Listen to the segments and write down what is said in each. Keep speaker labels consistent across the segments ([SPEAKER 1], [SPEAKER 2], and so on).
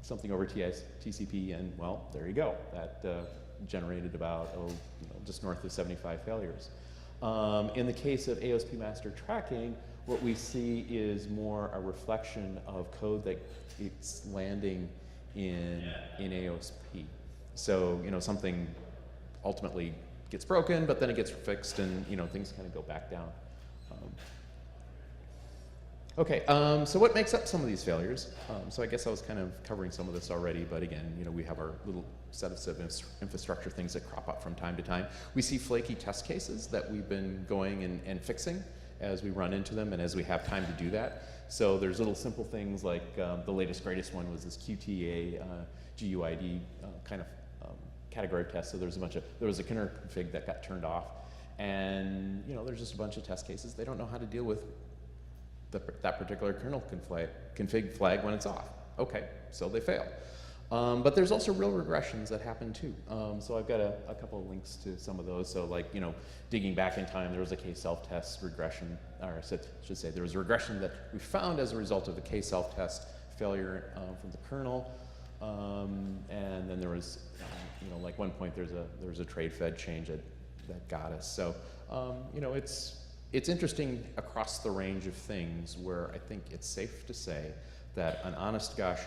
[SPEAKER 1] something over TCP, and well, there you go. That generated about just north of 75 failures. In the case of AOSP master tracking, what we see is more a reflection of code that it's landing in AOSP. So something ultimately gets broken, but then it gets fixed, and things kind of go back down. Okay, so what makes up some of these failures? So I guess I was kind of covering some of this already, but again, we have our little set of infrastructure things that crop up from time to time. We see flaky test cases that we've been going and fixing as we run into them and as we have time to do that. So there's little simple things like the latest, greatest one was this QTA GUID kind of category test. So there was a kernel config that got turned off, and there's just a bunch of test cases. They don't know how to deal with that particular kernel config flag when it's off. Okay, so they fail. But there's also real regressions that happen too. So I've got a couple of links to some of those. So like, digging back in time, there was a k-self-test regression, or I should say there was a regression that we found as a result of the k-self-test failure from the kernel. And then there was, like one point there was a trade fed change that got us. So, it's interesting across the range of things where I think it's safe to say that an honest gosh,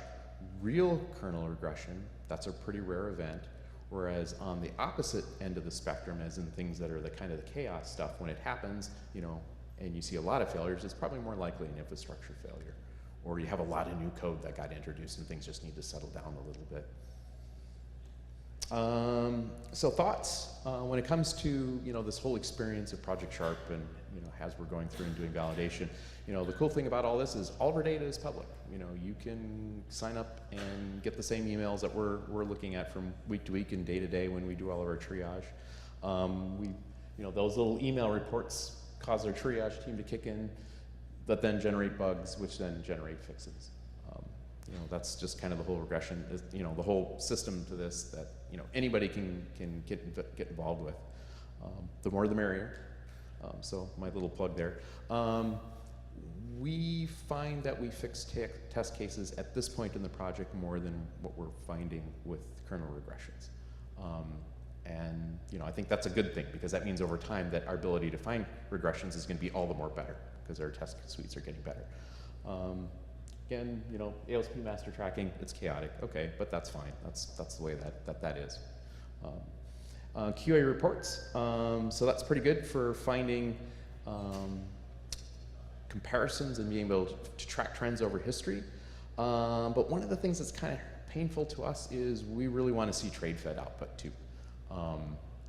[SPEAKER 1] real kernel regression, that's a pretty rare event, whereas on the opposite end of the spectrum, as in things that are the kind of the chaos stuff, when it happens, and you see a lot of failures, it's probably more likely an infrastructure failure, or you have a lot of new code that got introduced and things just need to settle down a little bit. So thoughts when it comes to this whole experience of Project Sharp and as we're going through and doing validation, the cool thing about all this is all of our data is public. You can sign up and get the same emails that we're looking at from week to week and day to day when we do all of our triage. Those little email reports cause our triage team to kick in, that then generate bugs, which then generate fixes. That's just kind of the whole regression, is, the whole system to this that anybody can get involved with. The more the merrier. So my little plug there. We find that we fix test cases at this point in the project more than what we're finding with kernel regressions. And I think that's a good thing, because that means over time that our ability to find regressions is going to be all the more better because our test suites are getting better. Again, AOSP master tracking, it's chaotic, okay, but that's fine. That's the way that is. QA reports, so that's pretty good for finding comparisons and being able to track trends over history. But one of the things that's kind of painful to us is we really want to see trade-fed output too.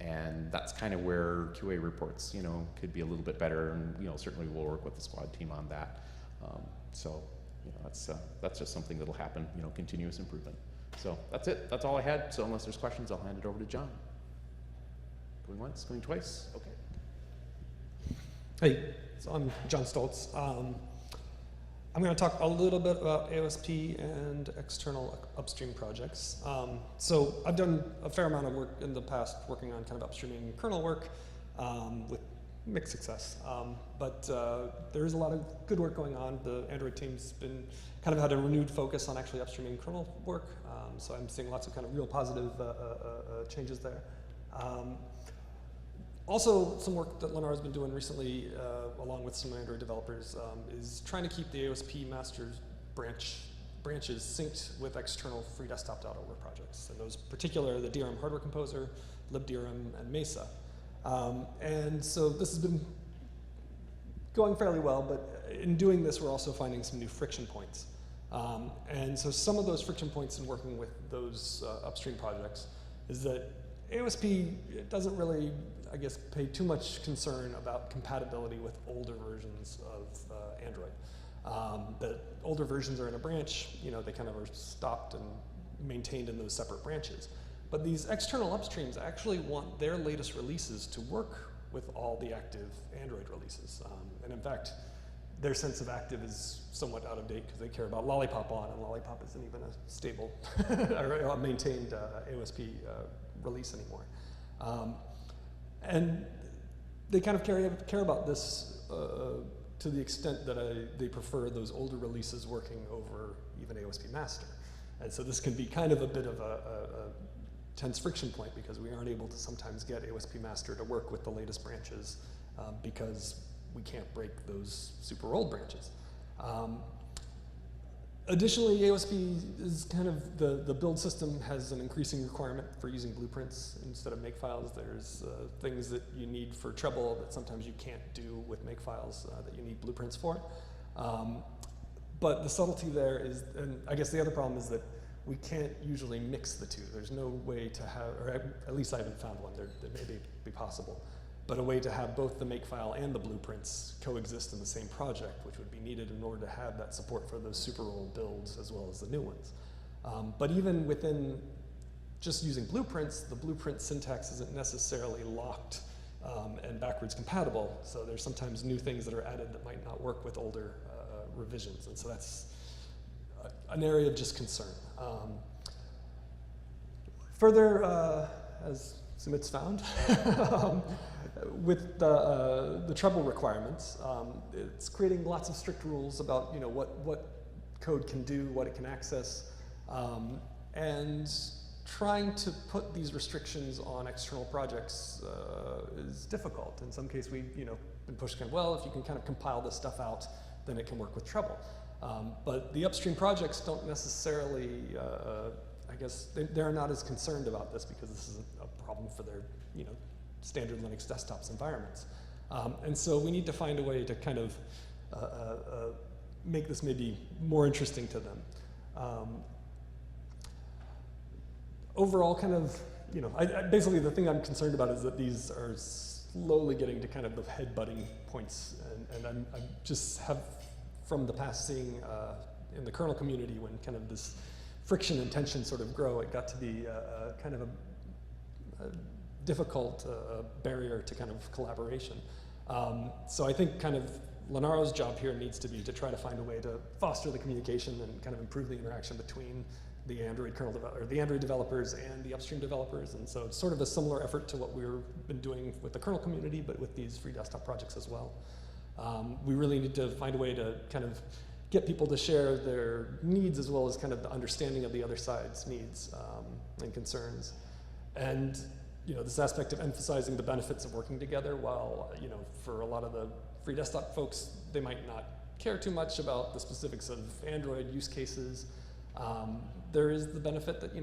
[SPEAKER 1] And that's kind of where QA reports, could be a little bit better, and certainly we'll work with the squad team on that. So that's just something that'll happen, continuous improvement. So that's it. That's all I had. So unless there's questions, I'll hand it over to John. Going once, going twice. Okay.
[SPEAKER 2] Hey, so I'm John Stoltz. I'm going to talk a little bit about AOSP and external upstream projects. So I've done a fair amount of work in the past working on kind of upstreaming kernel work with mixed success. But there is a lot of good work going on. The Android team's been kind of had a renewed focus on actually upstreaming kernel work. So I'm seeing lots of kind of real positive changes there. Also, some work that Linaro's been doing recently, along with some Android developers, is trying to keep the AOSP masters branches synced with external free desktop.org projects. And those particular, the DRM hardware composer, libdrm, and Mesa. And so this has been going fairly well, but in doing this, we're also finding some new friction points. And so some of those friction points in working with those upstream projects is that AOSP doesn't really, I guess, pay too much concern about compatibility with older versions of Android. The older versions are in a branch, they kind of are stopped and maintained in those separate branches. But these external upstreams actually want their latest releases to work with all the active Android releases. And in fact, their sense of active is somewhat out of date because they care about Lollipop on, and Lollipop isn't even a stable or maintained AOSP release anymore. And they kind of care about this to the extent that they prefer those older releases working over even AOSP master. And so this can be kind of a bit of a tense friction point because we aren't able to sometimes get AOSP master to work with the latest branches because we can't break those super old branches. Additionally, AOSP is kind of, the build system has an increasing requirement for using blueprints instead of makefiles. There's things that you need for treble that sometimes you can't do with makefiles that you need blueprints for. But the subtlety there is, and I guess the other problem is that we can't usually mix the two. There's no way to have, or at least I haven't found one, there may be possible, but a way to have both the makefile and the blueprints coexist in the same project, which would be needed in order to have that support for those super old builds as well as the new ones. But even within just using blueprints, the blueprint syntax isn't necessarily locked and backwards compatible, so there's sometimes new things that are added that might not work with older revisions, and so that's an area of just concern. Further, as Sumit's found, with the treble requirements, it's creating lots of strict rules about what code can do, what it can access, and trying to put these restrictions on external projects is difficult. In some case, we've been pushed well, if you can kind of compile this stuff out, then it can work with treble. But the upstream projects don't necessarily, I guess, they're not as concerned about this because this isn't a problem for their, standard Linux desktops environments. And so we need to find a way to kind of make this maybe more interesting to them. Overall, kind of, basically the thing I'm concerned about is that these are slowly getting to kind of the head-butting points, and I just have, from the past, seeing in the kernel community when kind of this friction and tension sort of grow, it got to be kind of a difficult barrier to kind of collaboration. So I think kind of Linaro's job here needs to be to try to find a way to foster the communication and kind of improve the interaction between the Android kernel or the Android developers and the upstream developers. And so it's sort of a similar effort to what we've been doing with the kernel community, but with these free desktop projects as well. We really need to find a way to kind of get people to share their needs as well as kind of the understanding of the other side's needs and concerns. And this aspect of emphasizing the benefits of working together while, for a lot of the free desktop folks, they might not care too much about the specifics of Android use cases. There is the benefit that,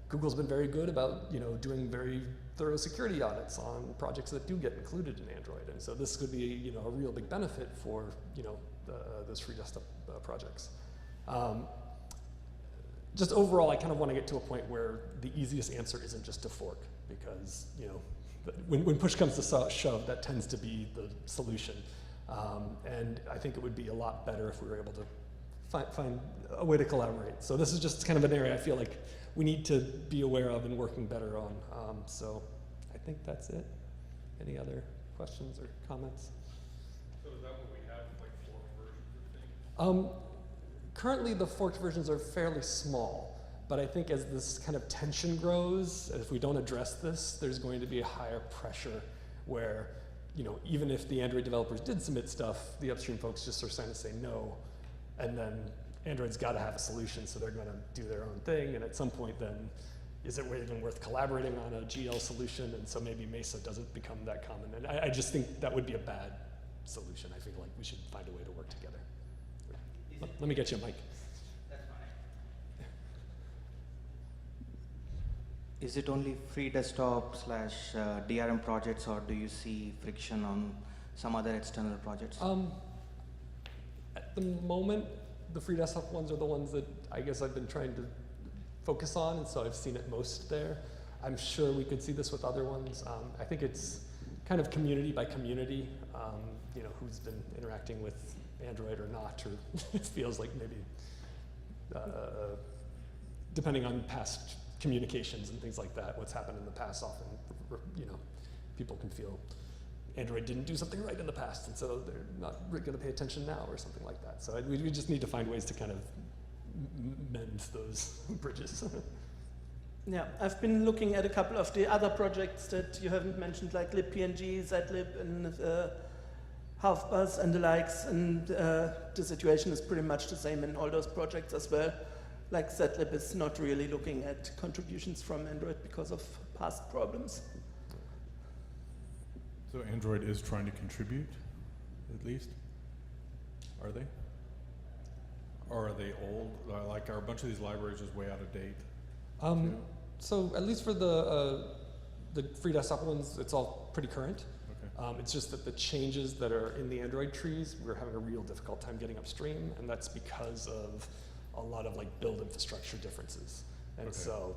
[SPEAKER 2] Google's been very good about, doing very thorough security audits on projects that do get included in Android. And so this could be, a real big benefit for, those free desktop projects. Just overall, I kind of want to get to a point where the easiest answer isn't just to fork, because, when push comes to shove, that tends to be the solution. And I think it would be a lot better if we were able to find a way to collaborate. So this is just kind of an area I feel like we need to be aware of and working better on. So I think that's it. Any other questions or comments?
[SPEAKER 3] So is that what we have, like forked versions of things?
[SPEAKER 2] Currently the forked versions are fairly small, but I think as this kind of tension grows, if we don't address this, there's going to be a higher pressure where, even if the Android developers did submit stuff, the upstream folks just are starting to say no. And then Android's got to have a solution, so they're going to do their own thing. And at some point, then, is it even worth collaborating on a GL solution? And so maybe Mesa doesn't become that common. And I just think that would be a bad solution. I feel like we should find a way to work together. Let me get you a mic.
[SPEAKER 4] That's fine. Is it only free desktop / DRM projects, or do you see friction on some other external projects?
[SPEAKER 2] At the moment, the free desktop ones are the ones that I guess I've been trying to focus on, and so I've seen it most there. I'm sure we could see this with other ones. I think it's kind of community by community, who's been interacting with Android or not, or it feels like maybe, depending on past communications and things like that, what's happened in the past often, people can feel Android didn't do something right in the past, and so they're not going to pay attention now or something like that. So we just need to find ways to kind of mend those bridges.
[SPEAKER 5] Yeah, I've been looking at a couple of the other projects that you haven't mentioned, like libpng, zlib, and halfbuzz and the likes, and the situation is pretty much the same in all those projects as well. like ZLib is not really looking at contributions from Android because of past problems.
[SPEAKER 3] So Android is trying to contribute, at least? Are they? Or are they old? Like, are a bunch of these libraries just way out of date? too?
[SPEAKER 2] So at least for the free desktop ones, it's all pretty current.
[SPEAKER 3] Okay.
[SPEAKER 2] It's just that the changes that are in the Android trees, we're having a real difficult time getting upstream, and that's because of a lot of like build infrastructure differences. And
[SPEAKER 3] Okay.
[SPEAKER 2] so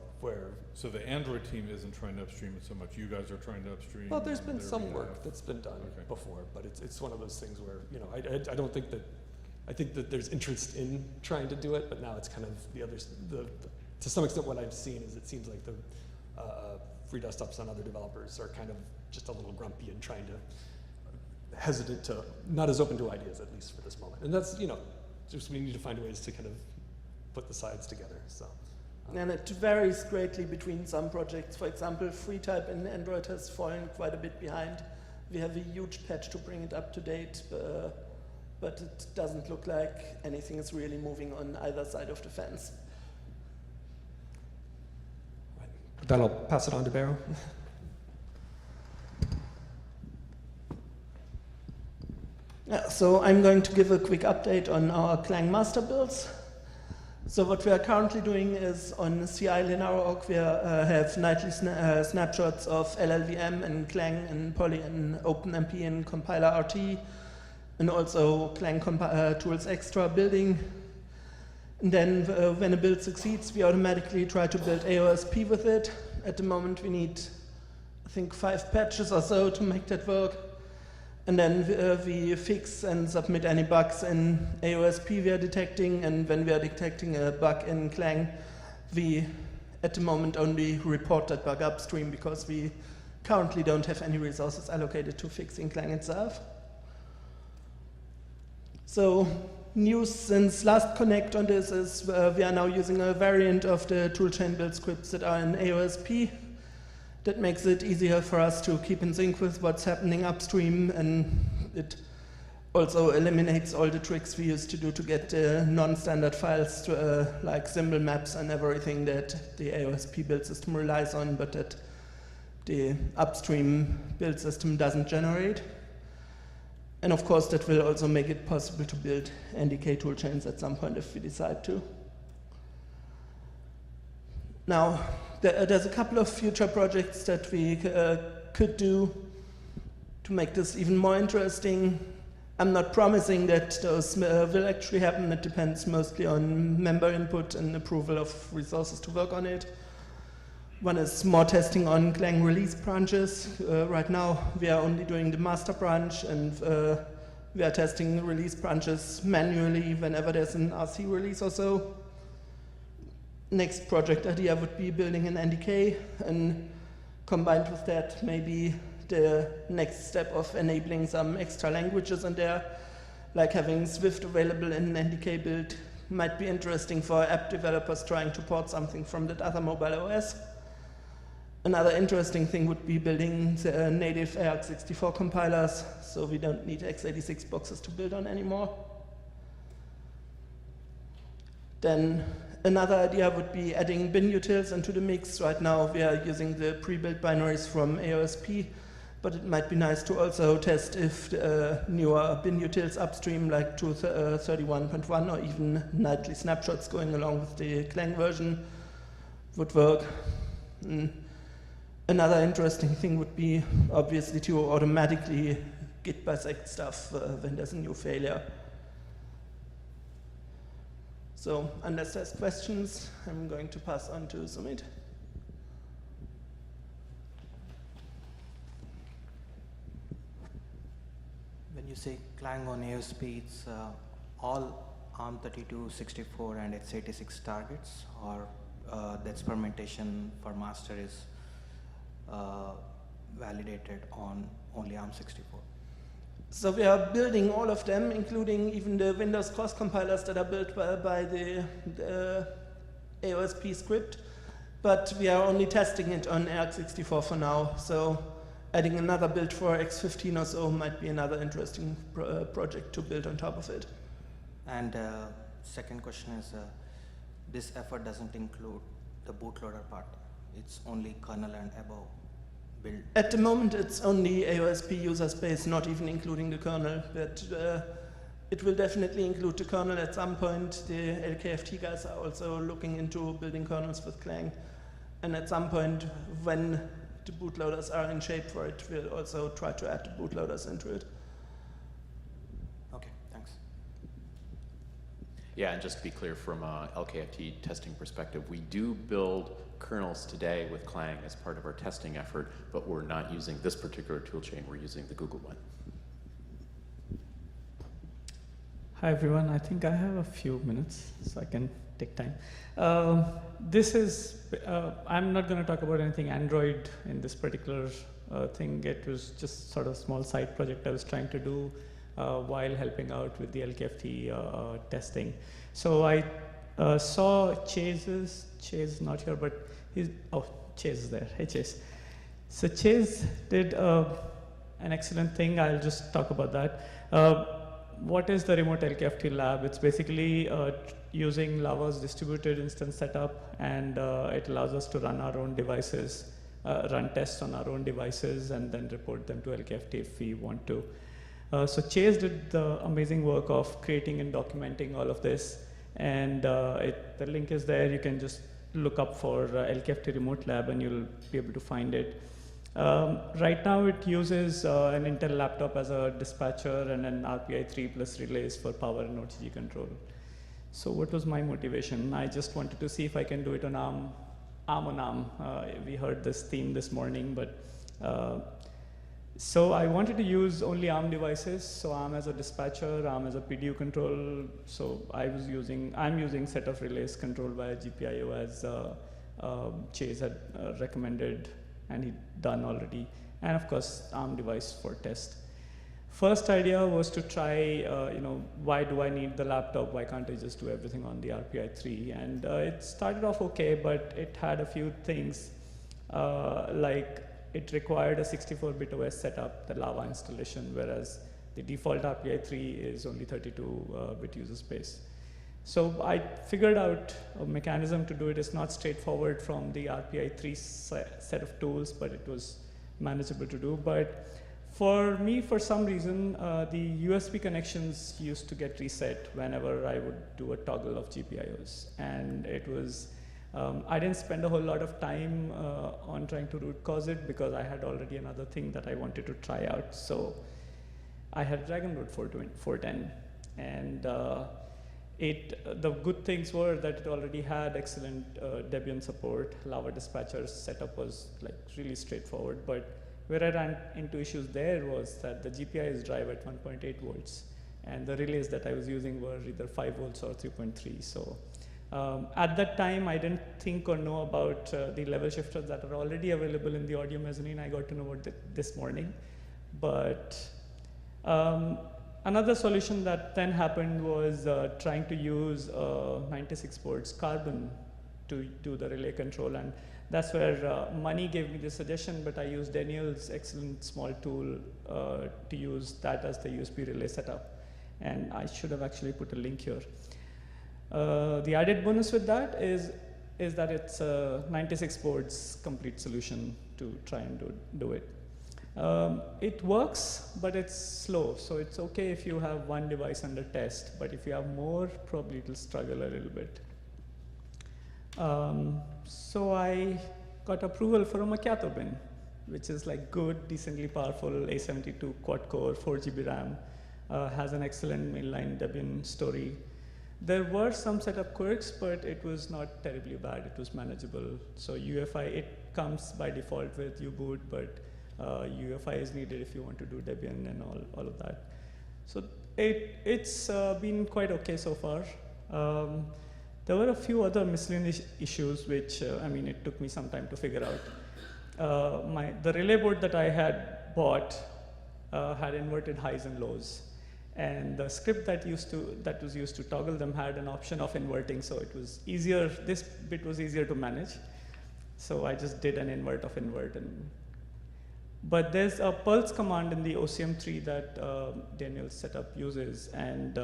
[SPEAKER 3] So the Android team isn't trying to upstream it so much. You guys are trying to upstream.
[SPEAKER 2] well, there's
[SPEAKER 3] on
[SPEAKER 2] been
[SPEAKER 3] their
[SPEAKER 2] some
[SPEAKER 3] behalf.
[SPEAKER 2] work that's been done
[SPEAKER 3] Okay.
[SPEAKER 2] before, but it's one of those things where, you know, I don't think that, I think that there's interest in trying to do it, but now it's kind of the others, to some extent what I've seen is it seems like the free desktops on other developers are kind of just a little grumpy and trying to, hesitant to, not as open to ideas at least for this moment. And that's, you know, just we need to find ways to kind of put the sides together, so.
[SPEAKER 5] And it varies greatly between some projects. For example, FreeType in Android has fallen quite a bit behind. We have a huge patch to bring it up to date, but it doesn't look like anything is really moving on either side of the fence.
[SPEAKER 2] With that, I'll pass it on to Barrow.
[SPEAKER 5] So I'm going to give a quick update on our Clang master builds. So what we are currently doing is on CI Linaro org, we have nightly snapshots of LLVM and Clang and Poly and OpenMP and compiler RT, and also Clang tools extra building. And then when a build succeeds, we automatically try to build AOSP with it. At the moment we need, I think, 5 patches or so to make that work. And then we fix and submit any bugs in AOSP we are detecting, and when we are detecting a bug in Clang, we at the moment only report that bug upstream because we currently don't have any resources allocated to fixing Clang itself. So news since last connect on this is we are now using a variant of the toolchain build scripts that are in AOSP. That makes it easier for us to keep in sync with what's happening upstream, and it also eliminates all the tricks we used to do to get non-standard files to, like symbol maps and everything that the AOSP build system relies on, but that the upstream build system doesn't generate. And of course, that will also make it possible to build NDK toolchains at some point if we decide to. Now, there's a couple of future projects that we could do to make this even more interesting. I'm not promising that those will actually happen. It depends mostly on member input and approval of resources to work on it. One is more testing on Clang release branches. Right now, we are only doing the master branch, and we are testing release branches manually whenever there's an RC release or so. Next project idea would be building an NDK, and combined with that, maybe the next step of enabling some extra languages in there, like having Swift available in an NDK build, might be interesting for app developers trying to port something from that other mobile OS. Another interesting thing would be building the native ARC64 compilers, so we don't need x86 boxes to build on anymore. Then another idea would be adding bin utils into the mix. Right now we are using the pre-built binaries from AOSP, but it might be nice to also test if newer bin utils upstream, like 231.1 or even nightly snapshots going along with the Clang version, would work. Another interesting thing would be obviously to automatically git bisect stuff when there's a new failure. So unless there's questions, I'm going to pass on to Sumit.
[SPEAKER 4] When you say Clang on AOSP, it's all ARM32, 64, and x86 targets, or the experimentation for master is validated on only ARM64?
[SPEAKER 5] So we are building all of them, including even the Windows cross compilers that are built by the AOSP script, but we are only testing it on ARC64 for now. So adding another build for X15 or so might be another interesting project to build on top of it.
[SPEAKER 4] And second question is, this effort doesn't include the bootloader part. It's only kernel and above build.
[SPEAKER 5] At the moment, it's only AOSP user space, not even including the kernel, but it will definitely include the kernel at some point. The LKFT guys are also looking into building kernels with Clang, and at some point, when the bootloaders are in shape for it, we'll also try to add the bootloaders into it.
[SPEAKER 4] Okay, thanks.
[SPEAKER 1] Yeah, and just to be clear, from a LKFT testing perspective, we do build kernels today with Clang as part of our testing effort, but we're not using this particular toolchain, we're using the Google one.
[SPEAKER 6] Hi everyone, I think I have a few minutes, so I can take time. I'm not going to talk about anything Android in this particular thing. It was just sort of a small side project I was trying to do while helping out with the LKFT testing. So I saw Chase not here, but Chase is there. Hey Chase. So Chase did an excellent thing. I'll just talk about that. What is the remote LKFT lab? It's basically using Lava's distributed instance setup, and it allows us to run our own devices, run tests on our own devices, and then report them to LKFT if we want to. So Chase did the amazing work of creating and documenting all of this, and the link is there. You can just look up for LKFT Remote Lab, and you'll be able to find it. Right now it uses an Intel laptop as a dispatcher and an RPI 3 plus relays for power and OTG control. So what was my motivation? I just wanted to see if I can do it on ARM on ARM. We heard this theme this morning, but so I wanted to use only ARM devices. So ARM as a dispatcher, ARM as a PDU control. So I'm using set of relays controlled by a GPIO as Chase had recommended and he'd done already, and of course ARM device for test. First idea was to try, why do I need the laptop? Why can't I just do everything on the RPI 3? And it started off okay, but it had a few things, like it required a 64-bit OS setup, the Lava installation, whereas the default RPI 3 is only 32-bit user space. So I figured out a mechanism to do it. It's not straightforward from the RPI 3 set of tools, but it was manageable to do. But for me, for some reason, the USB connections used to get reset whenever I would do a toggle of GPIOs. And it was, I didn't spend a whole lot of time on trying to root cause it because I had already another thing that I wanted to try out. So I had Dragonroot 410. And the good things were that it already had excellent Debian support. Lava dispatcher's setup was like really straightforward, but where I ran into issues there was that the GPIOs drive at 1.8 volts, and the relays that I was using were either 5 volts or 3.3. So at that time, I didn't think or know about the level shifters that are already available in the audio mezzanine. I got to know about this morning, but another solution that then happened was trying to use 96 ports Carbon to do the relay control, and that's where Money gave me the suggestion, but I used Daniel's excellent small tool to use that as the USB relay setup, and I should have actually put a link here. The added bonus with that is that it's a 96 ports complete solution to try and do it. It works, but it's slow. So it's okay if you have one device under test, but if you have more, probably it'll struggle a little bit. So I got approval for a Macchiato bin, which is like good, decently powerful, A72 quad core, 4 GB RAM, has an excellent mainline Debian story. There were some setup quirks, but it was not terribly bad. It was manageable. So UEFI, it comes by default with U-boot, but UEFI is needed if you want to do Debian and all of that. So it's been quite okay so far. There were a few other miscellaneous issues which, it took me some time to figure out. The relay board that I had bought had inverted highs and lows. And the script that was used to toggle them had an option of inverting, so it was easier, this bit was easier to manage. So I just did an invert of invert. But there's a pulse command in the OCM3 that Daniel's setup uses, and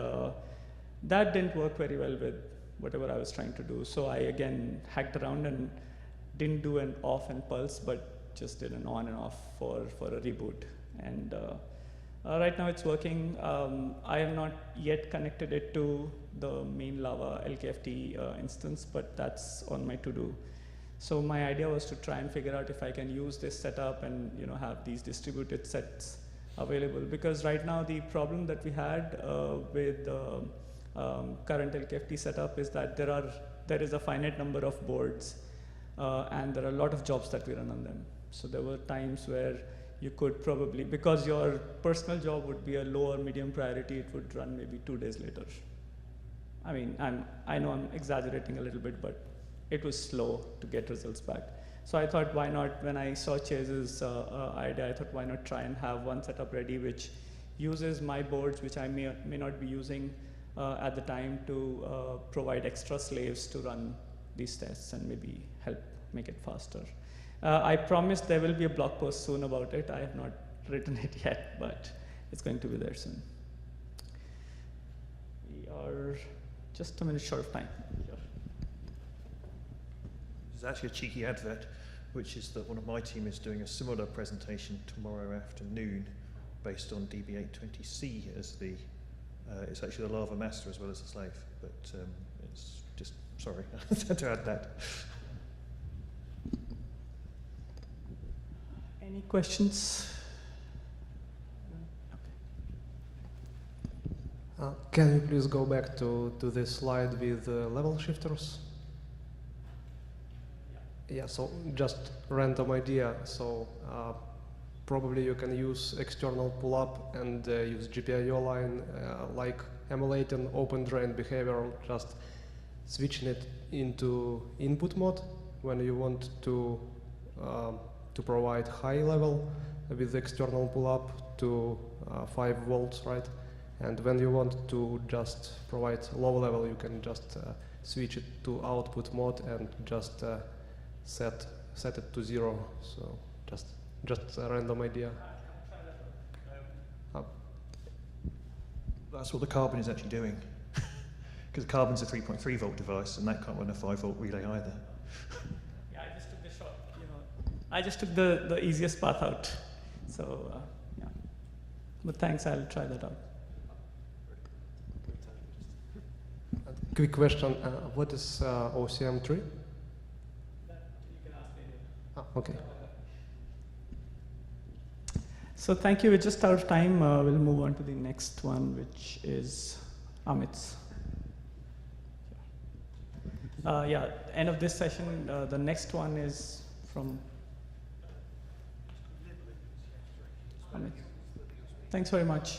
[SPEAKER 6] that didn't work very well with whatever I was trying to do. So I again hacked around and didn't do an off and pulse, but just did an on and off for a reboot. And right now it's working. I have not yet connected it to the main Lava LKFT instance, but that's on my to-do. So my idea was to try and figure out if I can use this setup and have these distributed sets available. Because right now the problem that we had with the current LKFT setup is that there is a finite number of boards and there are a lot of jobs that we run on them. So there were times where you could probably, because your personal job would be a low or medium priority, it would run maybe 2 days later. I mean, I know I'm exaggerating a little bit, but it was slow to get results back. So I thought, why not, when I saw Chase's idea, I thought, why not try and have one setup ready which uses my boards, which I may not be using at the time, to provide extra slaves to run these tests and maybe help make it faster. I promise there will be a blog post soon about it. I have not written it yet, but it's going to be there soon. We are just a minute short of time.
[SPEAKER 7] There's actually a cheeky advert, which is that one of my team is doing a similar presentation tomorrow afternoon based on DB820C as the, it's actually the Lava master as well as the slave, but it's just, sorry, to add that.
[SPEAKER 6] Any questions?
[SPEAKER 8] Can you please go back to this slide with level shifters? Yeah, so just random idea. So probably you can use external pull-up and use GPIO line, like emulating open drain behavior, just switching it into input mode when you want to provide high level with external pull-up to 5 volts, right? And when you want to just provide low level, you can just switch it to output mode and just set it to 0. So just a random idea.
[SPEAKER 7] That's what the Carbon is actually doing. Because the Carbon's a 3.3 volt device and that can't run a 5 volt relay either.
[SPEAKER 6] Yeah, I just took the short, I just took the easiest path out. So, yeah. But thanks, I'll try that out.
[SPEAKER 8] Quick question, what is OCM3?
[SPEAKER 6] You can ask me.
[SPEAKER 8] Okay.
[SPEAKER 6] So thank you, we're just out of time. We'll move on to the next one, which is Amit's. Yeah, end of this session. The next one is from Amit. Thanks very much.